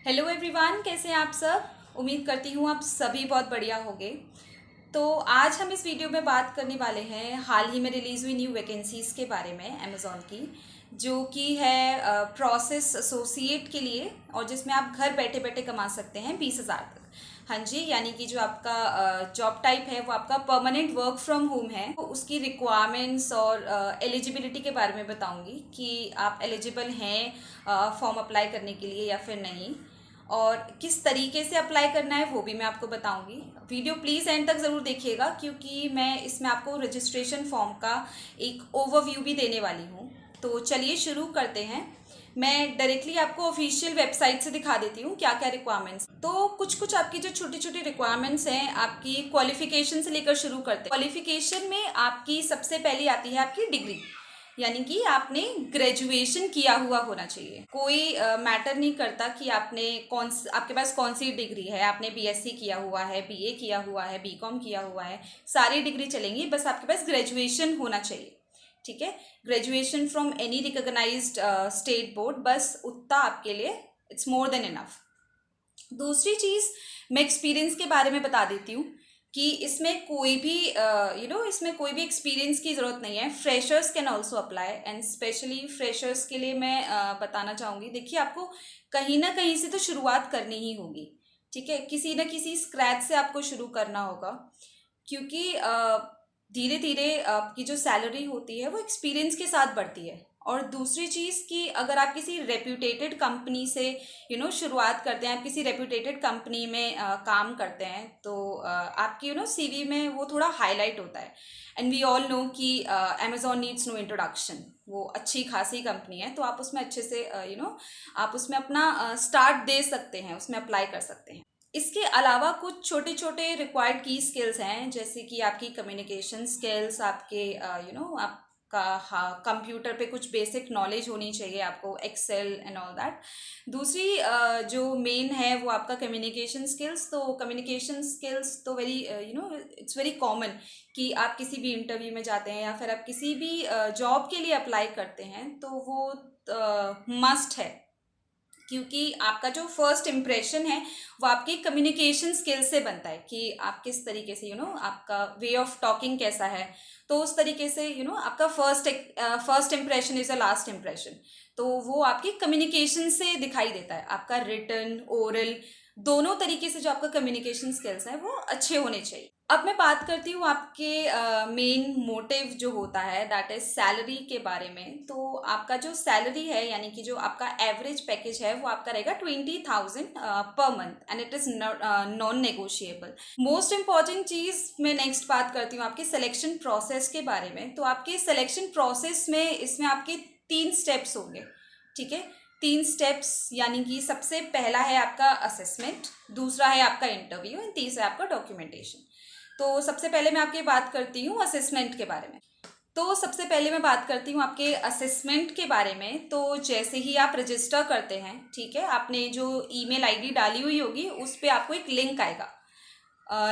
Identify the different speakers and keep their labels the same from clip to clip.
Speaker 1: Hello everyone, कैसे हैं आप सब। उम्मीद करती हूँ आप सभी बहुत बढ़िया होंगे। तो आज हम इस वीडियो में बात करने वाले हैं हाल ही में रिलीज़ हुई न्यू वैकेंसीज़ के बारे में अमेज़ॉन की, जो कि है प्रोसेस एसोसिएट के लिए, और जिसमें आप घर बैठे बैठे कमा सकते हैं 20,000 तक। हाँ जी, यानी कि जो आपका जॉब टाइप है वो आपका परमानेंट वर्क फ्रॉम होम है। तो उसकी रिक्वायरमेंट्स और एलिजिबिलिटी के बारे में बताऊंगी कि आप एलिजिबल हैं फॉर्म अप्लाई करने के लिए या फिर नहीं, और किस तरीके से अप्लाई करना है वो भी मैं आपको बताऊंगी। वीडियो प्लीज़ एंड तक ज़रूर देखिएगा, क्योंकि मैं इसमें आपको रजिस्ट्रेशन फॉर्म का एक ओवरव्यू भी देने वाली हूँ। तो चलिए शुरू करते हैं। मैं डायरेक्टली आपको ऑफिशियल वेबसाइट से दिखा देती हूँ क्या क्या रिक्वायरमेंट्स। तो कुछ कुछ आपकी जो छोटी छोटी रिक्वायरमेंट्स हैं, आपकी क्वालिफिकेशन से लेकर शुरू करते हैं। क्वालिफिकेशन में आपकी सबसे पहली आती है आपकी डिग्री, यानी कि आपने ग्रेजुएशन किया हुआ होना चाहिए। कोई मैटर नहीं करता कि आपने आपके पास कौन सी डिग्री है। आपने बीएससी किया हुआ है, बीए किया हुआ है, बीकॉम किया हुआ है, सारी डिग्री चलेंगी, बस आपके पास ग्रेजुएशन होना चाहिए। ठीक है, graduation from any recognised state board, बस उतना आपके लिए इट्स मोर देन इनफ। दूसरी चीज़, मैं एक्सपीरियंस के बारे में बता देती हूँ कि इसमें कोई भी इसमें कोई भी एक्सपीरियंस की ज़रूरत नहीं है। Freshers can also apply, and specially freshers के लिए मैं बताना चाहूँगी। देखिए, आपको कहीं ना कहीं से तो शुरुआत करनी ही होगी। ठीक है, किसी न किसी स्क्रैच से आपको शुरू करना होगा, क्योंकि धीरे धीरे आपकी जो सैलरी होती है वो एक्सपीरियंस के साथ बढ़ती है। और दूसरी चीज़ कि अगर आप किसी रेप्यूटेटेड कंपनी से शुरुआत करते हैं, आप किसी रेप्यूटेटेड कंपनी में काम करते हैं, तो आपकी सीवी में वो थोड़ा हाईलाइट होता है। एंड वी ऑल नो कि अमेजोन नीड्स नो इंट्रोडक्शन, वो अच्छी खासी कंपनी है, तो आप उसमें अच्छे से आप उसमें अपना स्टार्ट दे सकते हैं, उसमें अप्लाई कर सकते हैं। इसके अलावा कुछ छोटे छोटे रिक्वायर्ड की स्किल्स हैं, जैसे कि आपकी कम्युनिकेशन स्किल्स, आपके आपका हाँ कंप्यूटर पे कुछ बेसिक नॉलेज होनी चाहिए आपको, एक्सेल एंड ऑल दैट। दूसरी जो मेन है वो आपका कम्युनिकेशन स्किल्स। तो कम्युनिकेशन स्किल्स तो वेरी इट्स वेरी कॉमन कि आप किसी भी इंटरव्यू में जाते हैं या फिर आप किसी भी जॉब के लिए अप्लाई करते हैं, तो वो मस्ट है, क्योंकि आपका जो फर्स्ट इम्प्रेशन है वो आपकी कम्युनिकेशन स्किल से बनता है कि आप किस तरीके से आपका वे ऑफ टॉकिंग कैसा है। तो उस तरीके से आपका first impression is a last impression. तो वो आपकी कम्युनिकेशन से दिखाई देता है। आपका रिटन ओरल दोनों तरीके से जो आपका कम्युनिकेशन स्किल्स है वो अच्छे होने चाहिए। अब मैं बात करती हूँ आपके मेन मोटिव जो होता है, दैट इज सैलरी के बारे में। तो आपका जो सैलरी है, यानी कि जो आपका एवरेज पैकेज है, वो आपका रहेगा 20,000 पर month, and it is non negotiable. Most important चीज़ मैं नेक्स्ट बात करती हूँ आपके सिलेक्शन प्रोसेस के बारे में। तो आपके सिलेक्शन प्रोसेस में इसमें आपके 3 स्टेप्स होंगे। ठीक है, 3 स्टेप्स, यानी कि सबसे पहला है आपका असेसमेंट, दूसरा है आपका इंटरव्यू, एंड तीसरा है आपका डॉक्यूमेंटेशन। तो सबसे पहले मैं आपकी बात करती हूँ असेसमेंट के बारे में। तो सबसे पहले मैं बात करती हूँ आपके असेसमेंट के बारे में। तो जैसे ही आप रजिस्टर करते हैं, ठीक है, आपने जो ईमेल आईडी डाली हुई होगी उस पर आपको एक लिंक आएगा,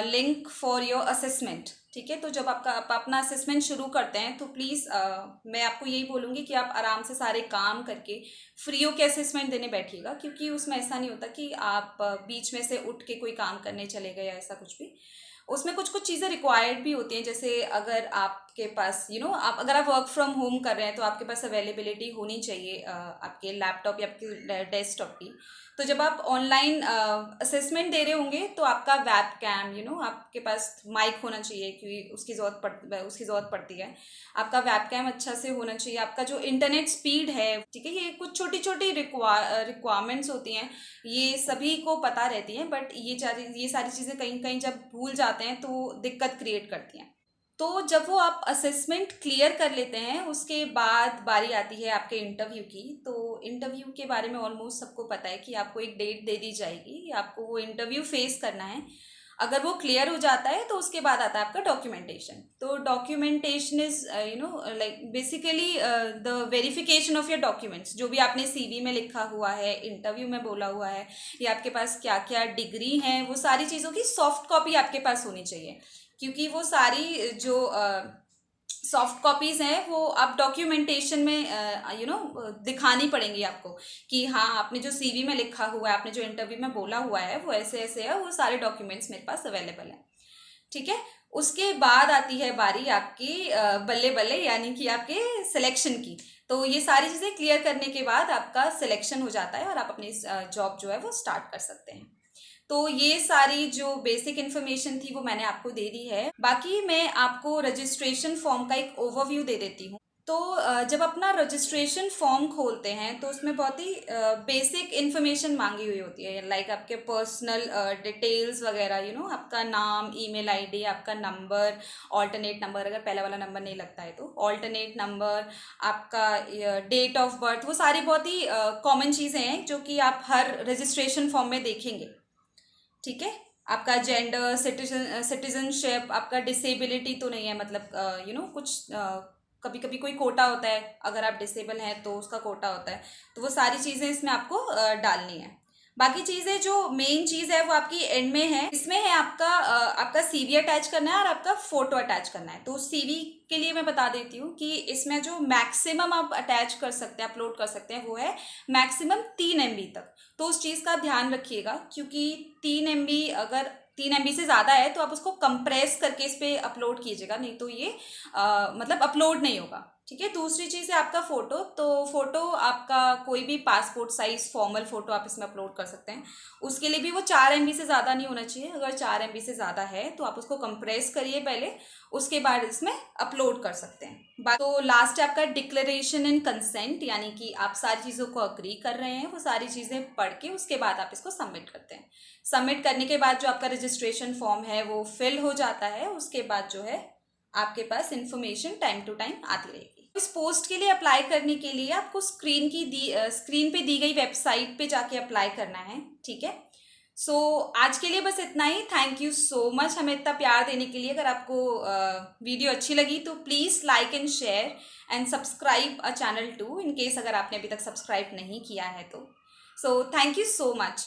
Speaker 1: लिंक फॉर योर असेसमेंट। ठीक है, तो जब आप अपना असेसमेंट शुरू करते हैं, तो प्लीज़ मैं आपको यही बोलूँगी कि आप आराम से सारे काम करके फ्री हो के असेसमेंट देने बैठिएगा, क्योंकि उसमें ऐसा नहीं होता कि आप बीच में से उठ के कोई काम करने चले गए या ऐसा कुछ भी। उसमें कुछ कुछ चीज़ें रिक्वायर्ड भी होती हैं, जैसे अगर आपके पास आप अगर आप वर्क फ्रॉम होम कर रहे हैं, तो आपके पास अवेलेबिलिटी होनी चाहिए आपके लैपटॉप या आपके डेस्कटॉप की। तो जब आप ऑनलाइन असेसमेंट दे रहे होंगे, तो आपका वेब कैम आपके पास माइक होना चाहिए, क्योंकि उसकी ज़रूरत पड़ती है। आपका वेब कैम अच्छा से होना चाहिए, आपका जो इंटरनेट स्पीड है, ठीक है, ये कुछ छोटी छोटी रिक्वायरमेंट्स होती हैं, ये सभी को पता रहती हैं, बट ये सारी चीज़ें कहीं कहीं जब भूल जाते हैं तो दिक्कत क्रिएट करती हैं। तो जब वो आप असेसमेंट क्लियर कर लेते हैं, उसके बाद बारी आती है आपके इंटरव्यू की। तो इंटरव्यू के बारे में ऑलमोस्ट सबको पता है कि आपको एक डेट दे दी जाएगी, आपको वो इंटरव्यू फेस करना है। अगर वो क्लियर हो जाता है, तो उसके बाद आता है आपका डॉक्यूमेंटेशन। तो documentation is like basically the verification of your documents, जो भी आपने सीवी में लिखा हुआ है, इंटरव्यू में बोला हुआ है, या आपके पास क्या क्या डिग्री है, वो सारी चीज़ों की सॉफ्ट कॉपी आपके पास होनी चाहिए, क्योंकि वो सारी जो सॉफ्ट कॉपीज़ हैं वो आप डॉक्यूमेंटेशन में दिखानी पड़ेंगी आपको कि हाँ आपने जो सीवी में लिखा हुआ है, आपने जो इंटरव्यू में बोला हुआ है वो ऐसे ऐसे है, वो सारे डॉक्यूमेंट्स मेरे पास अवेलेबल हैं। ठीक है। उसके बाद आती है बारी आपकी बल्ले बल्ले यानी कि आपके सिलेक्शन की। तो ये सारी चीज़ें क्लियर करने के बाद आपका सिलेक्शन हो जाता है और आप अपनी जॉब जो है वो स्टार्ट कर सकते हैं। तो ये सारी जो बेसिक इन्फॉर्मेशन थी वो मैंने आपको दे दी है। बाकी मैं आपको रजिस्ट्रेशन फॉर्म का एक ओवरव्यू दे देती हूँ। तो जब अपना रजिस्ट्रेशन फॉर्म खोलते हैं तो उसमें बहुत ही बेसिक इन्फॉर्मेशन मांगी हुई होती है, लाइक आपके पर्सनल डिटेल्स वगैरह, आपका नाम, ईमेल आईडी, आपका नंबर, ऑल्टरनेट नंबर, अगर पहला वाला नंबर नहीं लगता है तो ऑल्टरनेट नंबर, आपका डेट ऑफ बर्थ, वो सारी बहुत ही कॉमन चीज़ें हैं जो कि आप हर रजिस्ट्रेशन फॉर्म में देखेंगे। ठीक है। आपका जेंडर, सिटीजनशिप, आपका डिसेबिलिटी तो नहीं है, मतलब कुछ कभी कभी कोई कोटा होता है, अगर आप डिसेबल हैं तो उसका कोटा होता है, तो वो सारी चीज़ें इसमें आपको डालनी है। बाकी चीज़ें जो मेन चीज़ है वो आपकी एंड में है। इसमें है आपका सीवी अटैच करना है और आपका फोटो अटैच करना है। तो सीवी के लिए मैं बता देती हूँ कि इसमें जो मैक्सिमम आप अटैच कर सकते हैं, अपलोड कर सकते हैं, वो है मैक्सिमम 3 MB तक। तो उस चीज़ का ध्यान रखिएगा, क्योंकि 3 MB, अगर 3 MB से ज़्यादा है तो आप उसको कंप्रेस करके इस पर अपलोड कीजिएगा, नहीं तो ये मतलब अपलोड नहीं होगा। ठीक है। दूसरी चीज़ है आपका फ़ोटो। तो फ़ोटो आपका कोई भी पासपोर्ट साइज़ फॉर्मल फ़ोटो आप इसमें अपलोड कर सकते हैं। उसके लिए भी वो 4 MB से ज़्यादा नहीं होना चाहिए। अगर 4 MB से ज़्यादा है तो आप उसको कंप्रेस करिए पहले, उसके बाद इसमें अपलोड कर सकते हैं। तो लास्ट है आपका डिक्लेरेशन एंड कंसेंट, यानी कि आप सारी चीज़ों को अग्री कर रहे हैं, वो सारी चीज़ें पढ़ के उसके बाद आप इसको सबमिट करते हैं। सबमिट करने के बाद जो आपका रजिस्ट्रेशन फॉर्म है वो फिल हो जाता है। उसके बाद जो है आपके पास इंफॉर्मेशन टाइम टू टाइम आती रहेगी। इस पोस्ट के लिए अप्लाई करने के लिए आपको स्क्रीन पे दी गई वेबसाइट पे जाके अप्लाई करना है। ठीक है। सो आज के लिए बस इतना ही। थैंक यू सो मच हमें इतना प्यार देने के लिए। अगर आपको वीडियो अच्छी लगी तो please like and share and subscribe a channel too, in case अगर आपने अभी तक सब्सक्राइब नहीं किया है तो। So thank you so much.